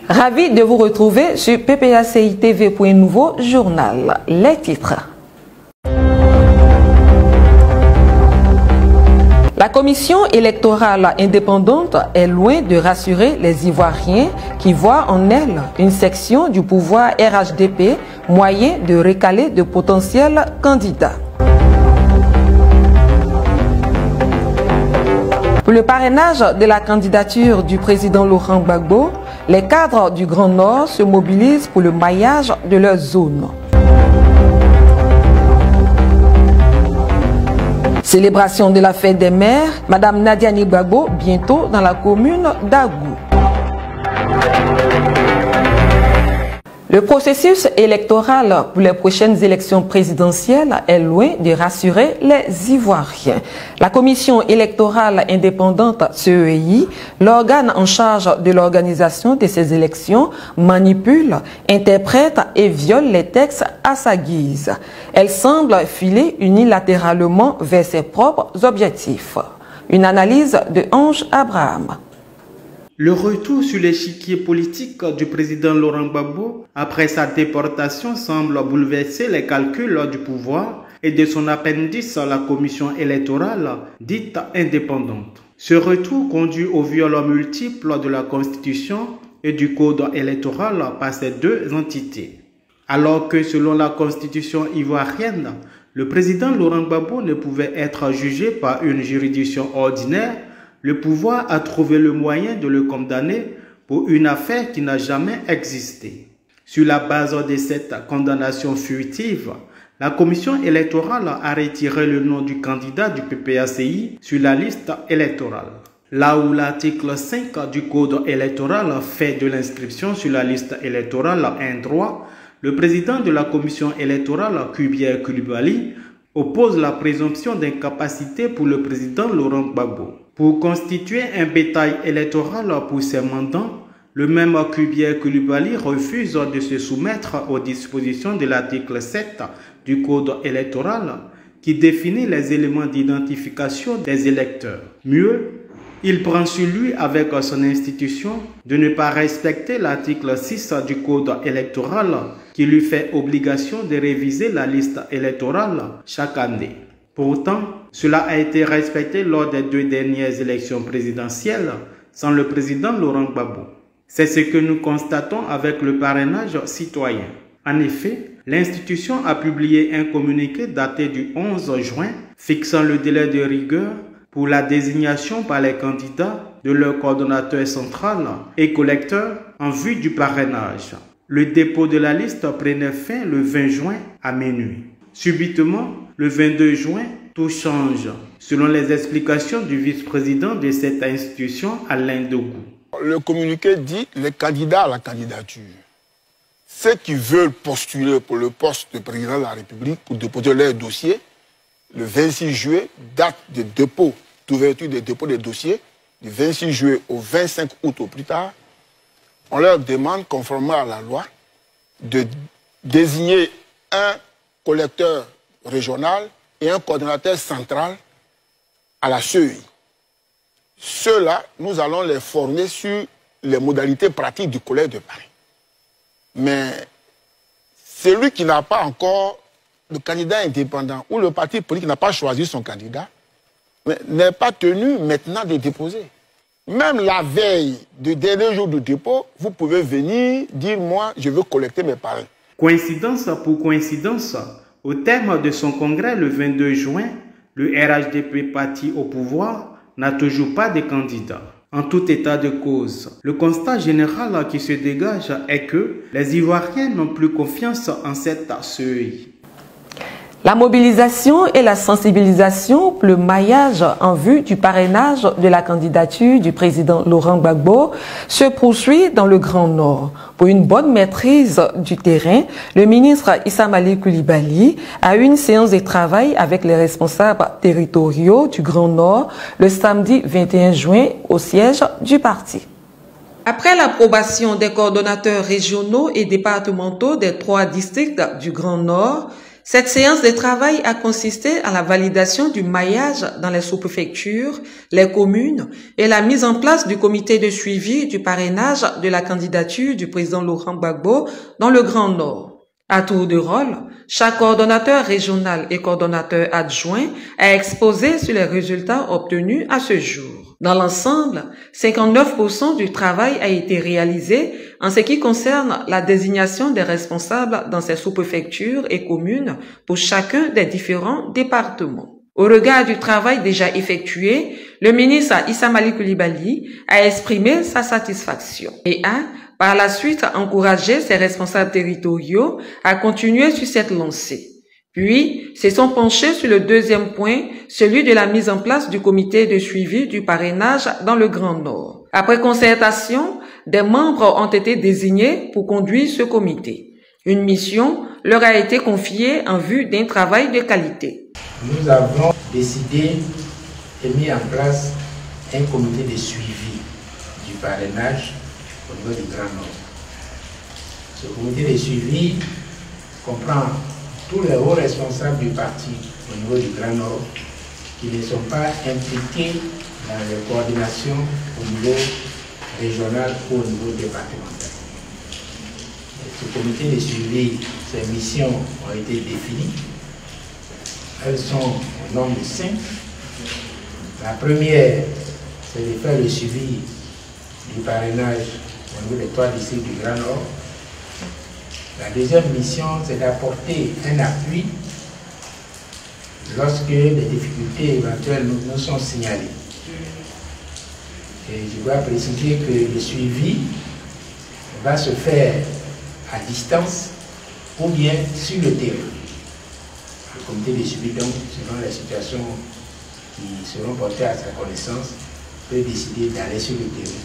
Ravi de vous retrouver sur PPACI TV pour un nouveau journal. Les titres. La commission électorale indépendante est loin de rassurer les Ivoiriens qui voient en elle une section du pouvoir RHDP, moyen de recaler de potentiels candidats. Pour le parrainage de la candidature du président Laurent Gbagbo, les cadres du Grand Nord se mobilisent pour le maillage de leur zone. Célébration de la fête des mères, Madame Nadiani Gbagbo, bientôt dans la commune d'Agou. Le processus électoral pour les prochaines élections présidentielles est loin de rassurer les Ivoiriens. La commission électorale indépendante CEI, l'organe en charge de l'organisation de ces élections, manipule, interprète et viole les textes à sa guise. Elle semble filer unilatéralement vers ses propres objectifs. Une analyse de Ange Abraham. Le retour sur l'échiquier politique du président Laurent Gbagbo après sa déportation semble bouleverser les calculs du pouvoir et de son appendice la commission électorale dite indépendante. Ce retour conduit au viol multiple de la Constitution et du Code électoral par ces deux entités. Alors que selon la Constitution ivoirienne, le président Laurent Gbagbo ne pouvait être jugé par une juridiction ordinaire, le pouvoir a trouvé le moyen de le condamner pour une affaire qui n'a jamais existé. Sur la base de cette condamnation fugitive, la commission électorale a retiré le nom du candidat du PPACI sur la liste électorale. Là où l'article 5 du Code électoral fait de l'inscription sur la liste électorale un droit, le président de la commission électorale, Kubier Koulibaly, oppose la présomption d'incapacité pour le président Laurent Gbagbo. Pour constituer un bétail électoral pour ses mandants, le même Kubier Koulibaly refuse de se soumettre aux dispositions de l'article 7 du Code électoral qui définit les éléments d'identification des électeurs. Mieux, il prend sur lui avec son institution de ne pas respecter l'article 6 du Code électoral qui lui fait obligation de réviser la liste électorale chaque année. Pourtant, cela a été respecté lors des deux dernières élections présidentielles sans le président Laurent Gbagbo. C'est ce que nous constatons avec le parrainage citoyen. En effet, l'institution a publié un communiqué daté du 11 juin fixant le délai de rigueur pour la désignation par les candidats de leur coordonnateur central et collecteur en vue du parrainage. Le dépôt de la liste prenait fin le 20 juin à minuit. Subitement, le 22 juin, tout change, selon les explications du vice-président de cette institution, Alain Dogou. Le communiqué dit les candidats à la candidature. Ceux qui veulent postuler pour le poste de président de la République pour déposer leur dossier, le 26 juillet, date de dépôt, d'ouverture des dépôts des dossiers, du 26 juillet au 25 août au plus tard, on leur demande, conformément à la loi, de désigner un collecteur régional et un coordonnateur central à la CEI. Ceux-là, nous allons les former sur les modalités pratiques du collège de Paris. Mais celui qui n'a pas encore le candidat indépendant ou le parti politique n'a pas choisi son candidat n'est pas tenu maintenant de déposer. Même la veille du dernier jour du dépôt, vous pouvez venir dire, moi, je veux collecter mes parrains. Coïncidence pour coïncidence, au terme de son congrès le 22 juin, le RHDP parti au pouvoir n'a toujours pas de candidat. En tout état de cause, le constat général qui se dégage est que les Ivoiriens n'ont plus confiance en cette CEI. La mobilisation et la sensibilisation pour le maillage en vue du parrainage de la candidature du président Laurent Gbagbo se poursuit dans le Grand Nord. Pour une bonne maîtrise du terrain, le ministre Issa Malik Coulibaly a eu une séance de travail avec les responsables territoriaux du Grand Nord le samedi 21 juin au siège du parti. Après l'approbation des coordonnateurs régionaux et départementaux des 3 districts du Grand Nord, Cette séance de travail a consisté à la validation du maillage dans les sous-préfectures, les communes et la mise en place du comité de suivi du parrainage de la candidature du président Laurent Gbagbo dans le Grand Nord. À tour de rôle, chaque coordonnateur régional et coordonnateur adjoint a exposé sur les résultats obtenus à ce jour. Dans l'ensemble, 59% du travail a été réalisé en ce qui concerne la désignation des responsables dans ces sous-préfectures et communes pour chacun des différents départements. Au regard du travail déjà effectué, le ministre Issa Malik Coulibaly a exprimé sa satisfaction et a par la suite encourager ses responsables territoriaux à continuer sur cette lancée. Puis, se sont penchés sur le deuxième point, celui de la mise en place du comité de suivi du parrainage dans le Grand Nord. Après concertation, des membres ont été désignés pour conduire ce comité. Une mission leur a été confiée en vue d'un travail de qualité. Nous avons décidé et mis en place un comité de suivi du parrainage au niveau du Grand Nord. Ce comité de suivi comprend tous les hauts responsables du parti au niveau du Grand Nord qui ne sont pas impliqués dans les coordinations au niveau régional ou au niveau départemental. Ce comité de suivi, ses missions ont été définies. Elles sont au nombre de 5. La première, c'est de faire le suivi du parrainage au niveau des 3 districts du Grand Nord. La deuxième mission, c'est d'apporter un appui lorsque des difficultés éventuelles nous sont signalées. Et je dois préciser que le suivi va se faire à distance ou bien sur le terrain. Le comité de suivi, donc, selon les situations qui seront portées à sa connaissance, peut décider d'aller sur le terrain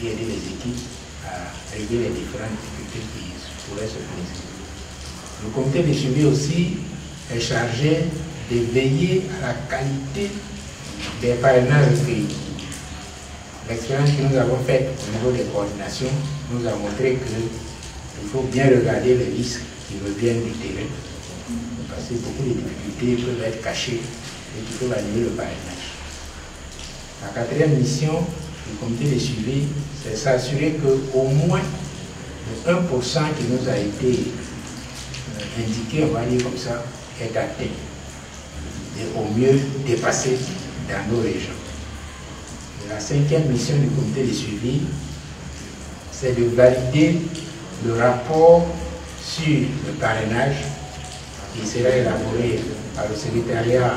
et aider les équipes à régler les différentes difficultés qui pourraient se présenter. Le comité de suivi aussi est chargé de veiller à la qualité des parrainages recueillis. L'expérience que nous avons faite au niveau des coordinations nous a montré qu'il faut bien regarder les risques qui reviennent du terrain, parce que beaucoup de difficultés peuvent être cachées et qui peuvent annuler le parrainage. La quatrième mission du comité de suivi, c'est s'assurer qu'au moins le 1% qui nous a été indiqué, on va dire comme ça, est atteint et au mieux dépassé dans nos régions. Et la cinquième mission du comité de suivi, c'est de valider le rapport sur le parrainage qui sera élaboré par le secrétariat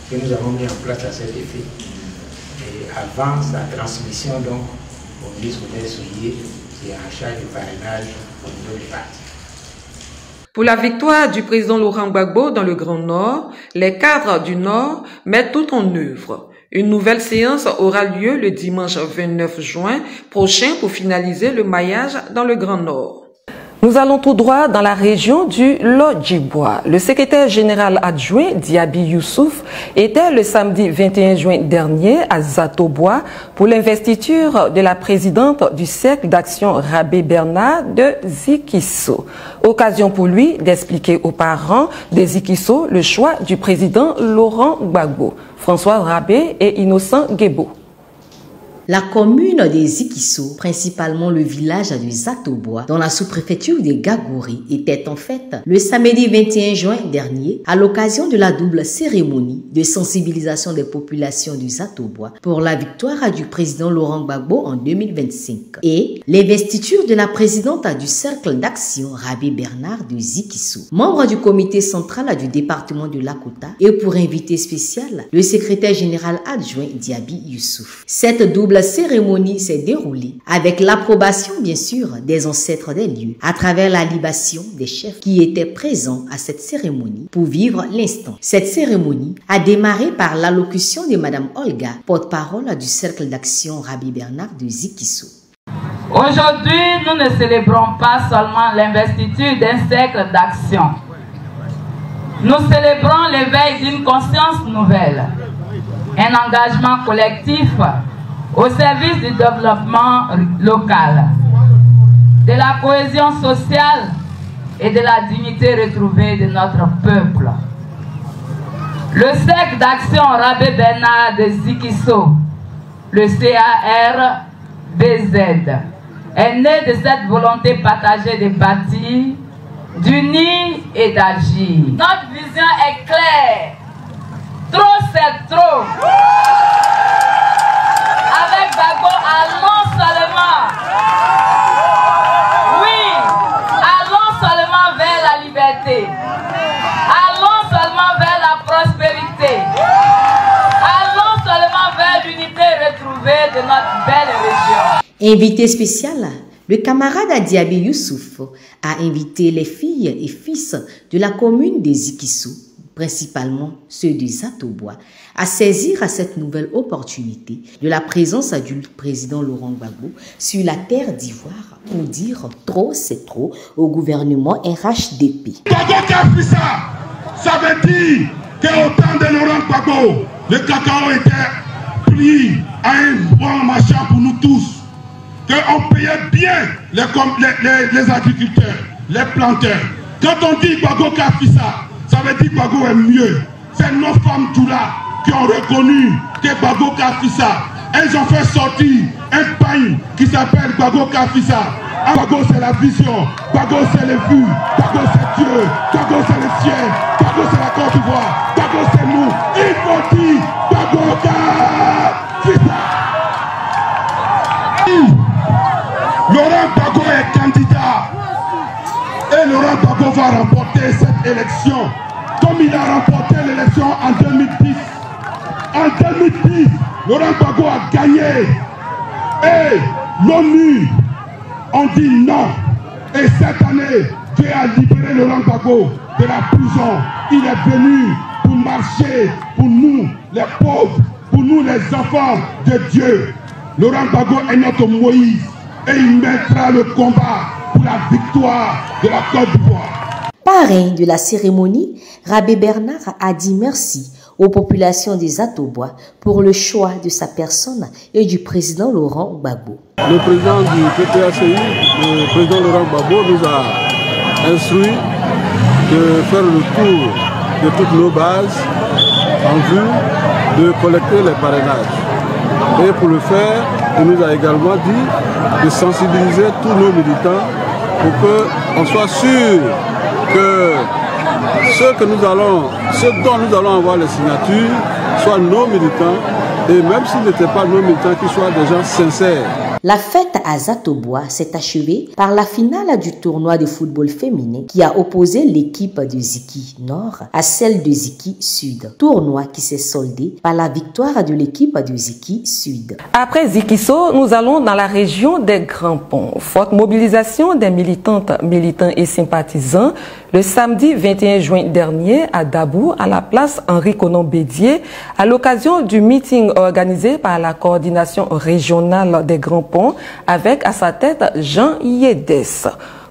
que nous avons mis en place à cet effet. Et avant sa transmission donc au ministre Soulier qui est en charge du parrainage au niveau du parti. Pour la victoire du président Laurent Gbagbo dans le Grand Nord, les cadres du Nord mettent tout en œuvre. Une nouvelle séance aura lieu le dimanche 29 juin prochain pour finaliser le maillage dans le Grand Nord. Nous allons tout droit dans la région du Lodjibois. Le secrétaire général adjoint Diaby Youssouf était le samedi 21 juin dernier à Zatobois pour l'investiture de la présidente du Cercle d'action Rabé Bernard de Zikisso. Occasion pour lui d'expliquer aux parents de Zikisso le choix du président Laurent Gbagbo, François Rabé et Innocent Guébo. La commune de Zikisso, principalement le village de Zatobois, dans la sous-préfecture de Gagouri, était en fait le samedi 21 juin dernier à l'occasion de la double cérémonie de sensibilisation des populations du Zatobois pour la victoire du président Laurent Gbagbo en 2025 et l'investiture de la présidente du Cercle d'action Rabé Bernard de Zikisso, membre du comité central du département de Lakota et pour invité spécial, le secrétaire général adjoint Diaby Youssouf. Cette double la cérémonie s'est déroulée avec l'approbation, bien sûr, des ancêtres des lieux, à travers la libation des chefs qui étaient présents à cette cérémonie pour vivre l'instant. Cette cérémonie a démarré par l'allocution de Madame Olga, porte-parole du Cercle d'action Rabé Bernard de Zikisso. Aujourd'hui, nous ne célébrons pas seulement l'investiture d'un cercle d'action. Nous célébrons l'éveil d'une conscience nouvelle, un engagement collectif au service du développement local, de la cohésion sociale et de la dignité retrouvée de notre peuple. Le cercle d'action Rabé Bernard de Zikiso, le CARBZ, est né de cette volonté partagée de bâtir, d'unir et d'agir. Notre vision est claire. Trop, c'est trop. Avec Gbagbo, allons seulement. Oui, allons seulement vers la liberté. Allons seulement vers la prospérité. Allons seulement vers l'unité retrouvée de notre belle région. Invité spécial, le camarade Adiabé Youssouf a invité les filles et fils de la commune des Zikissou, principalement ceux de Zatobois, à saisir à cette nouvelle opportunité de la présence du président Laurent Gbagbo sur la terre d'Ivoire pour dire trop c'est trop au gouvernement RHDP. Gbagbo qui a fait ça, ça veut dire qu'au temps de Laurent Gbagbo, le cacao était pris à un bon marchand pour nous tous. Qu'on payait bien les agriculteurs, les planteurs. Quand on dit Gbagbo qui a fait ça, ça veut dire que Gbagbo est mieux. C'est nos femmes tout là qui ont reconnu que Gbagbo qui a fait ça. Elles ont fait sortir un pain qui s'appelle Gbagbo qui a fait ça. Gbagbo c'est la vision, Gbagbo c'est le but, Gbagbo c'est Dieu, Gbagbo c'est le ciel, Gbagbo c'est la Côte d'Ivoire, Gbagbo c'est nous. Il faut dire Gbagbo qui a fait ça. Laurent Gbagbo est candidat et Laurent Gbagbo va remporter cette élection comme il a remporté l'élection en 2010. En 2010, Laurent Gbagbo a gagné et l'ONU ont dit non. Et cette année, Dieu a libéré Laurent Gbagbo de la prison. Il est venu pour marcher pour nous, les pauvres, pour nous, les enfants de Dieu. Laurent Gbagbo est notre Moïse. Et il mettra le combat pour la victoire de la Côte d'Ivoire. Parrain de la cérémonie, Rabé Bernard a dit merci aux populations des Zatobois pour le choix de sa personne et du président Laurent Gbagbo. Le président du PPACI, le président Laurent Gbagbo, nous a instruit de faire le tour de toutes nos bases en vue de collecter les parrainages. Et pour le faire, il nous a également dit de sensibiliser tous nos militants pour qu'on soit sûr que ce dont nous allons avoir les signatures soient nos militants, et même s'ils n'étaient pas nos militants, qu'ils soient des gens sincères. La fête à Zatobois s'est achevée par la finale du tournoi de football féminin qui a opposé l'équipe de Ziki Nord à celle de Ziki Sud. Tournoi qui s'est soldé par la victoire de l'équipe de Ziki Sud. Après Zikiso, nous allons dans la région des Grands Ponts. Forte mobilisation des militantes, militants et sympathisants le samedi 21 juin dernier à Dabou, à la place Henri-Conan Bédier, à l'occasion du meeting organisé par la coordination régionale des Grands Ponts avec à sa tête Jean Yédes.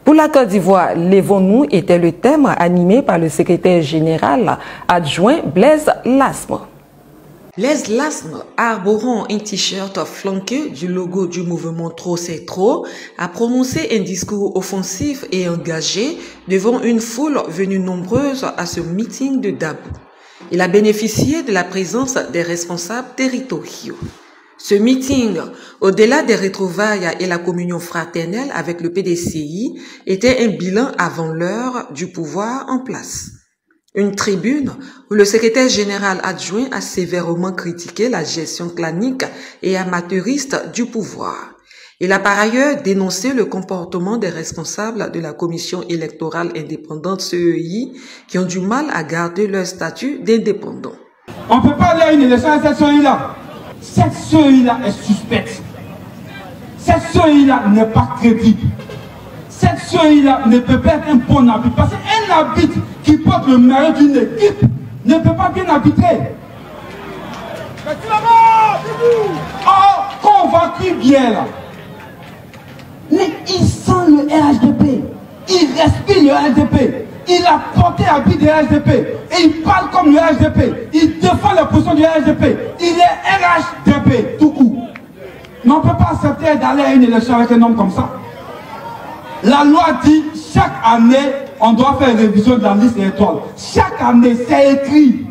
Pour la Côte d'Ivoire, Lèvons-nous était le thème animé par le secrétaire général adjoint Blaise Lasme. Les Lasme, arborant un t-shirt flanqué du logo du mouvement Trop c'est trop, a prononcé un discours offensif et engagé devant une foule venue nombreuse à ce meeting de Dabou. Il a bénéficié de la présence des responsables territoriaux. Ce meeting, au-delà des retrouvailles et la communion fraternelle avec le PDCI, était un bilan avant l'heure du pouvoir en place. Une tribune où le secrétaire général adjoint a sévèrement critiqué la gestion clanique et amateuriste du pouvoir. Il a par ailleurs dénoncé le comportement des responsables de la commission électorale indépendante CEI qui ont du mal à garder leur statut d'indépendant. On ne peut pas aller à une élection à cette CEI-là. Cette CEI-là est suspecte. Cette CEI-là n'est pas crédible. Cette CEI-là ne peut pas être un bon arbitre. Parce qu'un arbitre qui porte le maillot d'une équipe ne peut pas bien arbitrer. Or, convaincu bien là. Mais il sent le RHDP. Il respire le RHDP. Il a porté habit du RHDP. Et il parle comme le RHDP. Il défend la position du RHDP. Il est RHDP tout court. Mais on ne peut pas accepter d'aller à une élection avec un homme comme ça. La loi dit chaque année, on doit faire une révision de la liste électorale. Chaque année, c'est écrit.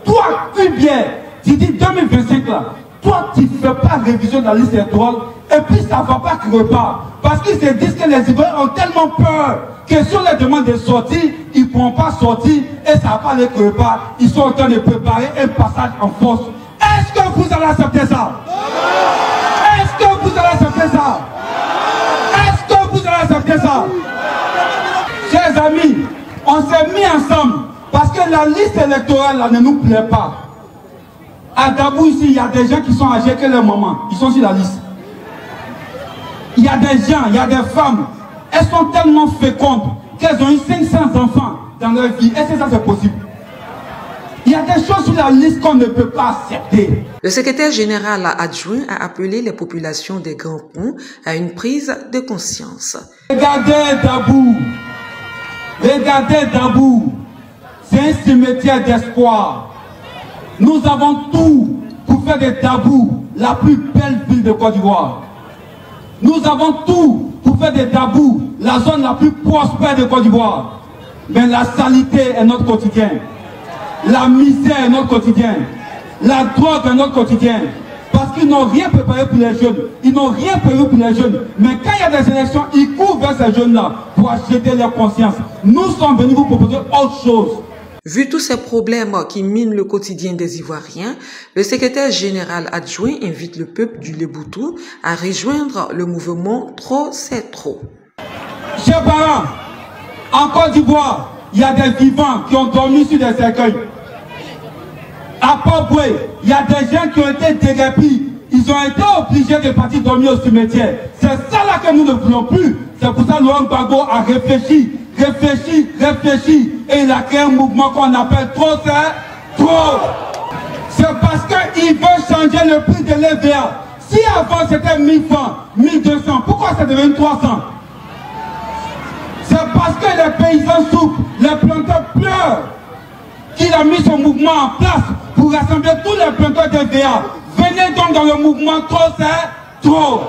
Toi, tu viens, tu dis 2025 là, toi, tu ne fais pas révision de la liste électorale, et puis ça ne va pas que repart. Parce qu'ils se disent que les Ivoiriens ont tellement peur que si on leur demande de sortir, ils ne pourront pas sortir et ça ne va pas les que repart. Ils sont en train de préparer un passage en force. Est-ce que vous allez accepter ça? Est-ce que vous allez accepter ça? Est-ce que vous allez accepter ça? Chers amis, on s'est mis ensemble parce que la liste électorale là, ne nous plaît pas. À Dabou ici, il y a des gens qui sont âgés que leur maman. Ils sont sur la liste. Il y a des gens, il y a des femmes. Elles sont tellement fécondes qu'elles ont eu 500 enfants dans leur vie. Est-ce que ça c'est possible? Il y a des choses sur la liste qu'on ne peut pas accepter. Le secrétaire général adjoint a appelé les populations des Grands Ponts à une prise de conscience. Regardez Dabou. Regardez Dabou. C'est un cimetière d'espoir. Nous avons tout pour faire de Dabou la plus belle ville de Côte d'Ivoire. Nous avons tout pour faire de Dabou la zone la plus prospère de Côte d'Ivoire. Mais la saleté est notre quotidien. La misère est notre quotidien. La drogue est notre quotidien. Parce qu'ils n'ont rien préparé pour les jeunes. Ils n'ont rien prévu pour les jeunes. Mais quand il y a des élections, ils courent vers ces jeunes-là pour acheter leur conscience. Nous sommes venus vous proposer autre chose. Vu tous ces problèmes qui minent le quotidien des Ivoiriens, le secrétaire général adjoint invite le peuple du Léboutou à rejoindre le mouvement Trop c'est trop. Chers parents, en Côte d'Ivoire, il y a des vivants qui ont dormi sur des cercueils. À Port-Boué, il y a des gens qui ont été dérépis. Ils ont été obligés de partir dormir au cimetière. C'est ça là que nous ne voulons plus. C'est pour ça que Laurent Gbagbo a réfléchi. Et il a créé un mouvement qu'on appelle Trop c'est trop. C'est parce qu'il veut changer le prix de l'EVA. Si avant c'était 1000 francs, 1200, pourquoi ça devient 300? C'est parce que les paysans souffrent, les planteurs pleurent, qu'il a mis ce mouvement en place pour rassembler tous les planteurs d'EVA. Venez donc dans le mouvement Trop c'est trop.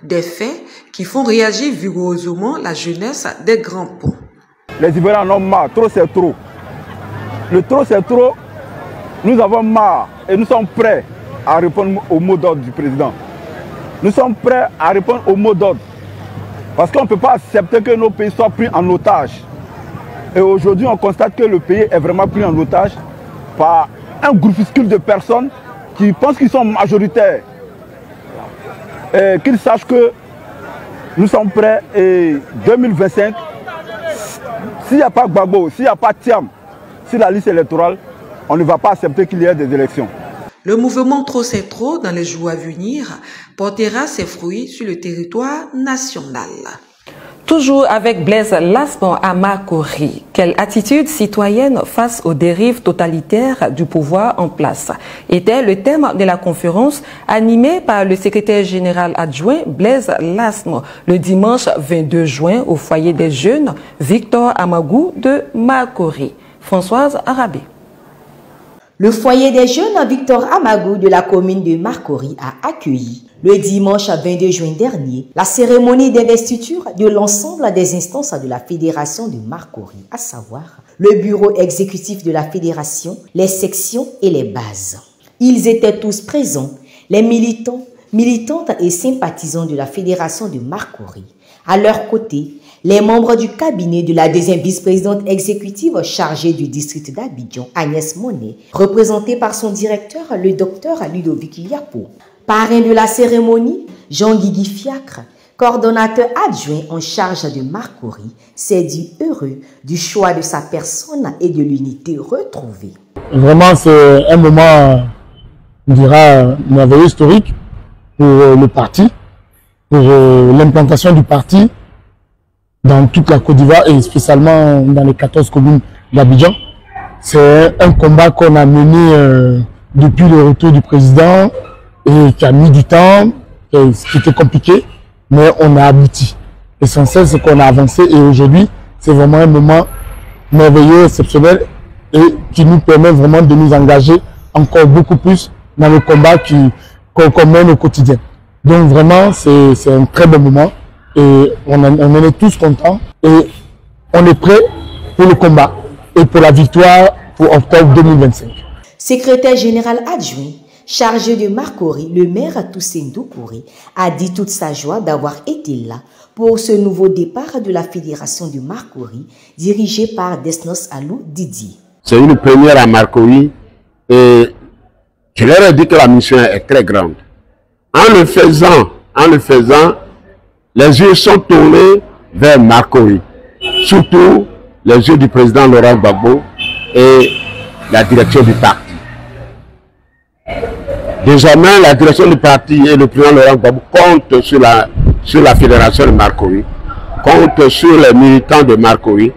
Des faits qui font réagir vigoureusement la jeunesse des Grands Ponts. Les Ivoiriens en ont marre, trop c'est trop. Le trop c'est trop, nous avons marre et nous sommes prêts à répondre au mot d'ordre du président. Nous sommes prêts à répondre au mot d'ordre. Parce qu'on ne peut pas accepter que nos pays soient pris en otage. Et aujourd'hui, on constate que le pays est vraiment pris en otage par un groupuscule de personnes qui pensent qu'ils sont majoritaires. Et qu'ils sachent que nous sommes prêts et 2025, s'il n'y a pas Gbagbo, s'il n'y a pas Thiam sur la liste électorale, on ne va pas accepter qu'il y ait des élections. Le mouvement Trop c'est trop dans les jours à venir portera ses fruits sur le territoire national. Toujours avec Blaise Lasme à Makori, quelle attitude citoyenne face aux dérives totalitaires du pouvoir en place était le thème de la conférence animée par le secrétaire général adjoint Blaise Lasme le dimanche 22 juin au foyer des jeunes Victor Amagou de Makori. Françoise Arabé. Le foyer des jeunes Victor Amagou de la commune de Makori a accueilli le dimanche 22 juin dernier la cérémonie d'investiture de l'ensemble des instances de la Fédération de Makori, à savoir le bureau exécutif de la Fédération, les sections et les bases. Ils étaient tous présents, les militants, militantes et sympathisants de la Fédération de Makori. À leur côté, les membres du cabinet de la deuxième vice-présidente exécutive chargée du district d'Abidjan, Agnès Monet, représentée par son directeur, le docteur Ludovic Yapo. Parrain de la cérémonie, Jean-Guigui Fiacre, coordonnateur adjoint en charge de Makori, s'est dit heureux du choix de sa personne et de l'unité retrouvée. Vraiment, c'est un moment, on dira, merveilleux historique pour le parti, pour l'implantation du parti dans toute la Côte d'Ivoire et spécialement dans les 14 communes d'Abidjan. C'est un combat qu'on a mené depuis le retour du président et qui a mis du temps, ce qui était compliqué, mais on a abouti. L'essentiel, c'est qu'on a avancé et aujourd'hui, c'est vraiment un moment merveilleux, exceptionnel et qui nous permet vraiment de nous engager encore beaucoup plus dans le combat qu'on mène au quotidien. Donc vraiment, c'est un très bon moment et on en est tous contents. Et on est prêt pour le combat et pour la victoire pour octobre 2025. Secrétaire général adjoint, chargé de Marcory, le maire Toussaint Doucouré a dit toute sa joie d'avoir été là pour ce nouveau départ de la fédération de Marcory, dirigée par Desnos Alou Didier. C'est une première à Marcory et je leur ai dit que la mission est très grande. En le faisant, les yeux sont tournés vers Marcory, surtout les yeux du président Laurent Gbagbo et la direction du parti. Désormais, la direction du parti et le président Laurent Gbagbo comptent sur la fédération de Marcory, comptent sur les militants de Marcory,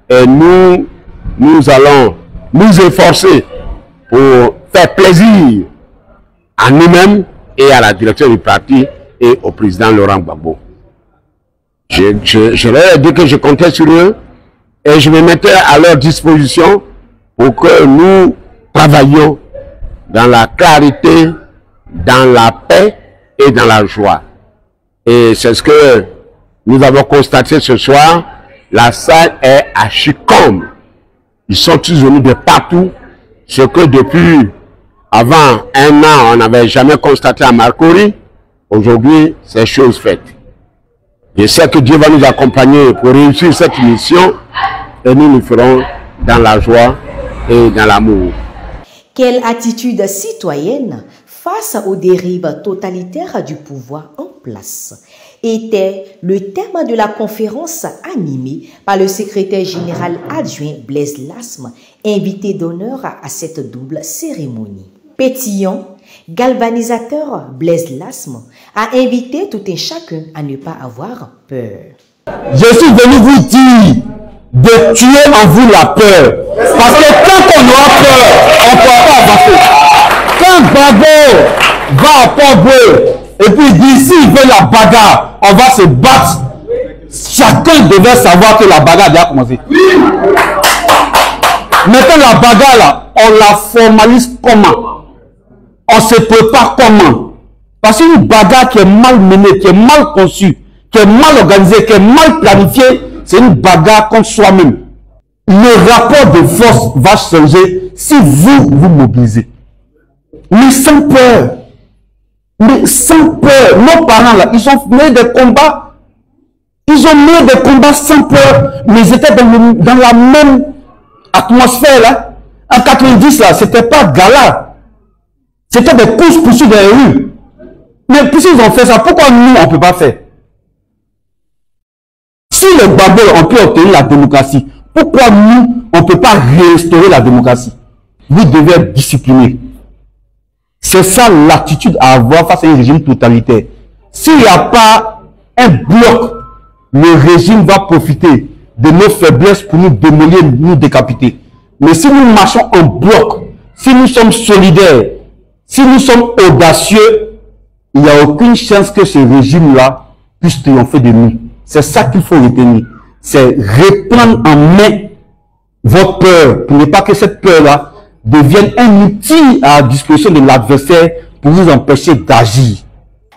et nous allons nous efforcer pour faire plaisir à nous-mêmes et à la direction du parti et au président Laurent Gbagbo. Je leur ai dit que je comptais sur eux et je me mettais à leur disposition pour que nous travaillions dans la clarité, dans la paix et dans la joie. Et c'est ce que nous avons constaté ce soir. La salle est à Chikom. Ils sont tous venus de partout, ce que depuis avant un an, on n'avait jamais constaté à Marcory. Aujourd'hui, c'est chose faite. Je sais que Dieu va nous accompagner pour réussir cette mission et nous le ferons dans la joie et dans l'amour. Quelle attitude citoyenne face aux dérives totalitaires du pouvoir en place était le thème de la conférence animée par le secrétaire général adjoint Blaise Lasme, invité d'honneur à cette double cérémonie. Pétillant, galvanisateur Blaise Lasme a invité tout un chacun à ne pas avoir peur. Je suis venu vous dire de tuer en vous la peur. Parce que quand on aura peur, on ne pourra pas avancer. Quand Gbagbo va à Port-Boué et puis d'ici il veut la bagarre, on va se battre. Chacun devait savoir que la bagarre a déjà commencé. Maintenant la bagarre là, on la formalise comment? On se prépare comment? Parce qu'une bagarre qui est mal menée, qui est mal conçue, qui est mal organisée, qui est mal planifiée, c'est une bagarre contre soi-même. Le rapport de force va changer si vous vous mobilisez. Mais sans peur. Mais sans peur. Nos parents là, ils ont mené des combats. Ils ont mené des combats sans peur. Mais ils étaient dans la même atmosphère là. En 90 là, c'était pas gala. C'était des courses-poursuites dans les rues. Mais puisqu'ils ont fait ça, pourquoi nous, on ne peut pas faire? Si les Gbagbo ont pu obtenir la démocratie, pourquoi nous, on ne peut pas restaurer la démocratie? Vous devez être disciplinés. C'est ça l'attitude à avoir face à un régime totalitaire. S'il n'y a pas un bloc, le régime va profiter de nos faiblesses pour nous démolir, nous décapiter. Mais si nous marchons en bloc, si nous sommes solidaires, si nous sommes audacieux, il n'y a aucune chance que ce régime-là puisse triompher de nous. C'est ça qu'il faut retenir. C'est reprendre en main votre peur, pour ne pas que cette peur-là devienne un outil à la disposition de l'adversaire pour vous empêcher d'agir.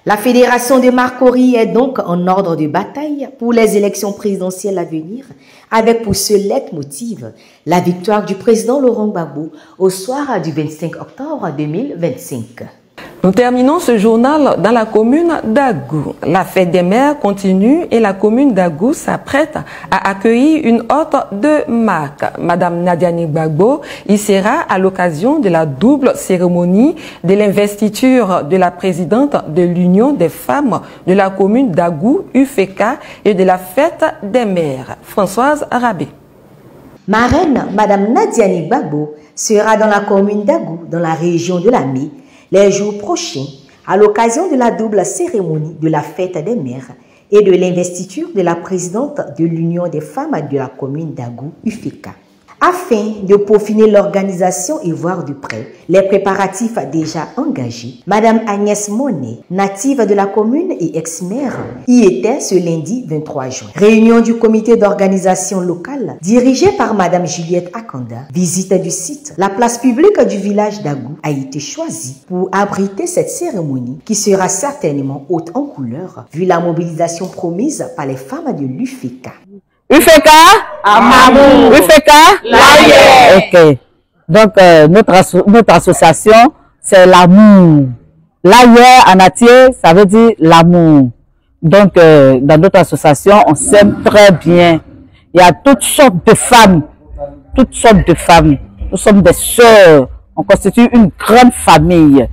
La fédération de Marcory est donc en ordre de bataille pour les élections présidentielles à venir, avec pour seul leitmotiv la victoire du président Laurent Gbagbo au soir du 25 octobre 2025. Nous terminons ce journal dans la commune d'Agou. La fête des mères continue et la commune d'Agou s'apprête à accueillir une hôte de marque. Madame Nadiani Gbagbo y sera à l'occasion de la double cérémonie de l'investiture de la présidente de l'Union des femmes de la commune d'Agou, UFK, et de la fête des mères. Françoise Arabé. Marraine, Madame Nadiani Gbagbo sera dans la commune d'Agou, dans la région de l'Ami, les jours prochains, à l'occasion de la double cérémonie de la fête des mères et de l'investiture de la présidente de l'Union des femmes de la commune d'Agou, UFK. Afin de peaufiner l'organisation et voir de près les préparatifs déjà engagés, Madame Agnès Monet, native de la commune et ex-maire, y était ce lundi 23 juin. Réunion du comité d'organisation locale, dirigée par Madame Juliette Akanda. Visite du site. La place publique du village d'Agou a été choisie pour abriter cette cérémonie qui sera certainement haute en couleur, vu la mobilisation promise par les femmes de l'UFK. Ufeka Amamou. Ufeka Ok. Donc, notre association, c'est l'amour. L'ailleurs en atier, ça veut dire l'amour. Donc, dans notre association, on s'aime très bien. Il y a toutes sortes de femmes. Toutes sortes de femmes. Nous sommes des sœurs. On constitue une grande famille.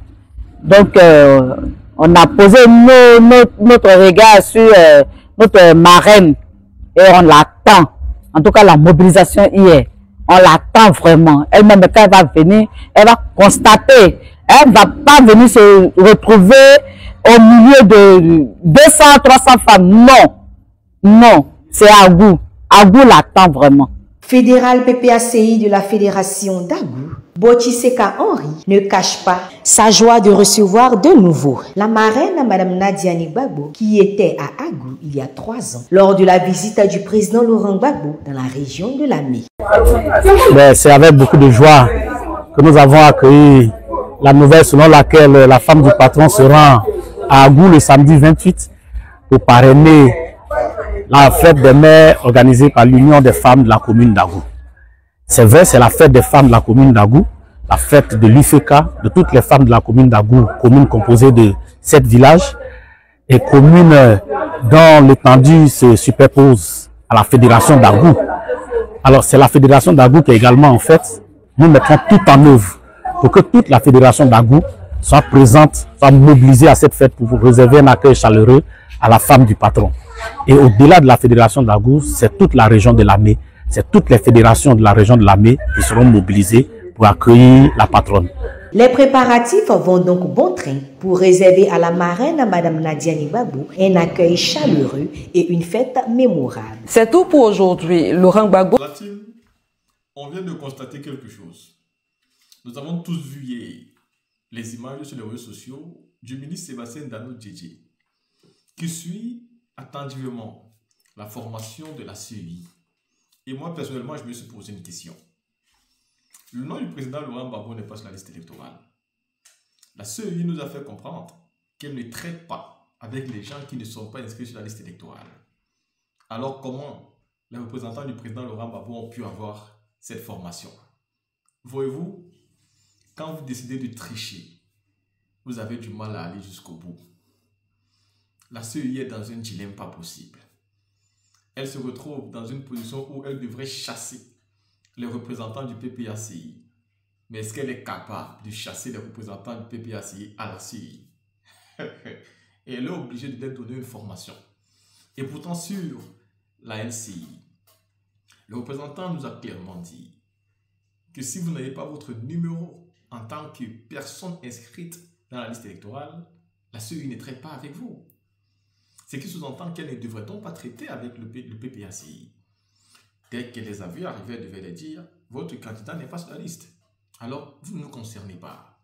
Donc, on a posé notre regard sur notre marraine et on l'attend. En tout cas, la mobilisation hier, on l'attend vraiment. Elle-même, quand elle va venir, elle va constater. Elle ne va pas venir se retrouver au milieu de 200, 300 femmes. Non, non, c'est Agou. Agou l'attend vraiment. Fédéral PPACI de la Fédération d'Agou, Bochiseka Henri ne cache pas sa joie de recevoir de nouveau la marraine Madame Nadiani Gbagbo qui était à Agou il y a 3 ans lors de la visite du président Laurent Gbagbo dans la région de Lamé. C'est avec beaucoup de joie que nous avons accueilli la nouvelle selon laquelle la femme du patron se rend à Agou le samedi 28 pour parrainer la fête des mères organisée par l'Union des femmes de la commune d'Agou. C'est vrai, c'est la fête des femmes de la commune d'Agou, la fête de l'IFECA, de toutes les femmes de la commune d'Agou, commune composée de 7 villages, et commune dont l'étendue se superpose à la fédération d'Agou. Alors c'est la fédération d'Agou qui également, en fait, nous mettrons tout en œuvre pour que toute la fédération d'Agou soit présente, soit mobilisée à cette fête pour vous réserver un accueil chaleureux à la femme du patron. Et au-delà de la fédération d'Agou, c'est toute la région de Lamé, c'est toutes les fédérations de la région de Lamé qui seront mobilisées pour accueillir la patronne. Les préparatifs vont donc bon train pour réserver à la marraine Madame Nadiani Gbagbo un accueil chaleureux et une fête mémorable. C'est tout pour aujourd'hui. Laurent Gbagbo. La team, on vient de constater quelque chose. Nous avons tous vu hier les images sur les réseaux sociaux du ministre Sébastien Dano Djedje qui suit attentivement la formation de la CEI. Et moi, personnellement, je me suis posé une question. Le nom du président Laurent Gbagbo n'est pas sur la liste électorale. La CEI nous a fait comprendre qu'elle ne traite pas avec les gens qui ne sont pas inscrits sur la liste électorale. Alors, comment les représentants du président Laurent Gbagbo ont pu avoir cette formation? Voyez-vous, quand vous décidez de tricher, vous avez du mal à aller jusqu'au bout. La CEI est dans un dilemme pas possible. Elle se retrouve dans une position où elle devrait chasser les représentants du PPACI. Mais est-ce qu'elle est capable de chasser les représentants du PPACI à la CEI? Et elle est obligée de leur donner une formation. Et pourtant, sur la NCI, le représentant nous a clairement dit que si vous n'avez pas votre numéro en tant que personne inscrite dans la liste électorale, la CEI ne traite pas avec vous. Ce qui sous-entend qu'elle ne devrait donc pas traiter avec le PPACI. Dès qu'elle les a vus arriver, elle devait leur dire « Votre candidat n'est pas sur la liste. Alors, vous ne nous concernez pas.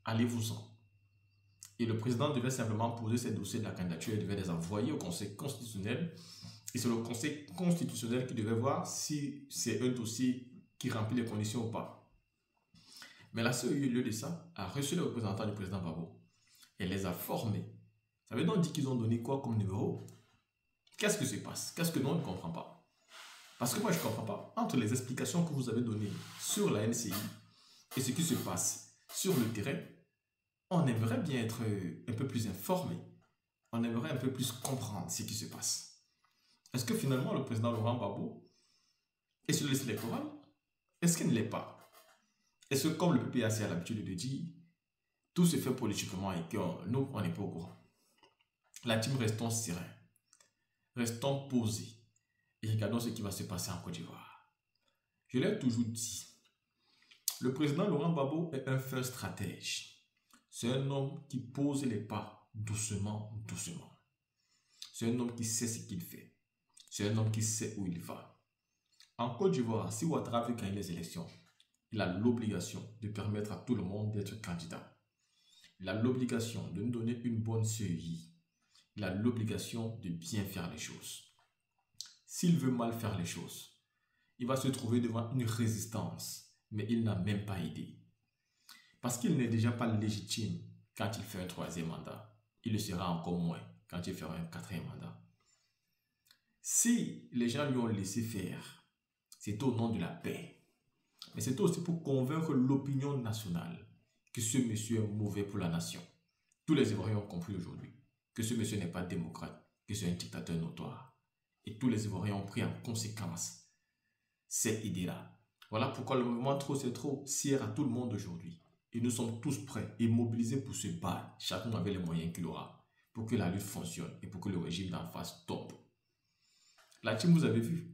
Allez-vous-en. » Et le président devait simplement poser ces dossiers de la candidature et devait les envoyer au Conseil constitutionnel. Et c'est le Conseil constitutionnel qui devait voir si c'est un dossier qui remplit les conditions ou pas. Mais la CEI, au lieu de ça, a reçu les représentants du président Gbagbo. Elle les a formés. Ça veut donc dire qu'ils ont donné quoi comme numéro? Qu'est-ce qui se passe? Qu'est-ce que nous on ne comprend pas? Parce que moi je ne comprends pas. Entre les explications que vous avez données sur la NCI et ce qui se passe sur le terrain, on aimerait bien être un peu plus informé. On aimerait un peu plus comprendre ce qui se passe. Est-ce que finalement le président Laurent Gbagbo est sur la liste électorale? Est-ce qu'il ne l'est pas? Est-ce que comme le PPAC a l'habitude de dire, tout se fait politiquement et que nous on n'est pas au courant? La team, restons sereins, restons posés et regardons ce qui va se passer en Côte d'Ivoire. Je l'ai toujours dit, le président Laurent Gbagbo est un fin stratège. C'est un homme qui pose les pas doucement, doucement. C'est un homme qui sait ce qu'il fait. C'est un homme qui sait où il va. En Côte d'Ivoire, si Ouattara veut gagner les élections, il a l'obligation de permettre à tout le monde d'être candidat. Il a l'obligation de nous donner une bonne CEI. Il a l'obligation de bien faire les choses. S'il veut mal faire les choses, il va se trouver devant une résistance, mais il n'a même pas idée. Parce qu'il n'est déjà pas légitime quand il fait un 3e mandat. Il le sera encore moins quand il fera un 4e mandat. Si les gens lui ont laissé faire, c'est au nom de la paix. Mais c'est aussi pour convaincre l'opinion nationale que ce monsieur est mauvais pour la nation. Tous les Ivoiriens ont compris aujourd'hui que ce monsieur n'est pas démocrate, que c'est un dictateur notoire. Et tous les Ivoiriens ont pris en conséquence cette idée-là. Voilà pourquoi le mouvement Trop c'est trop sert à tout le monde aujourd'hui. Et nous sommes tous prêts et mobilisés pour se battre, chacun avec les moyens qu'il aura, pour que la lutte fonctionne et pour que le régime d'en face tombe. La team, vous avez vu,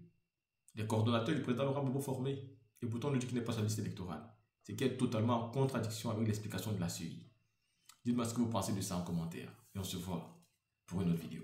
les coordonnateurs du président Laurent Gbagbo formés, et pourtant on nous dit qu'il n'est pas sa liste électorale. C'est qui est totalement en contradiction avec l'explication de la CEI. Dites-moi ce que vous pensez de ça en commentaire. Et on se voit pour une autre vidéo.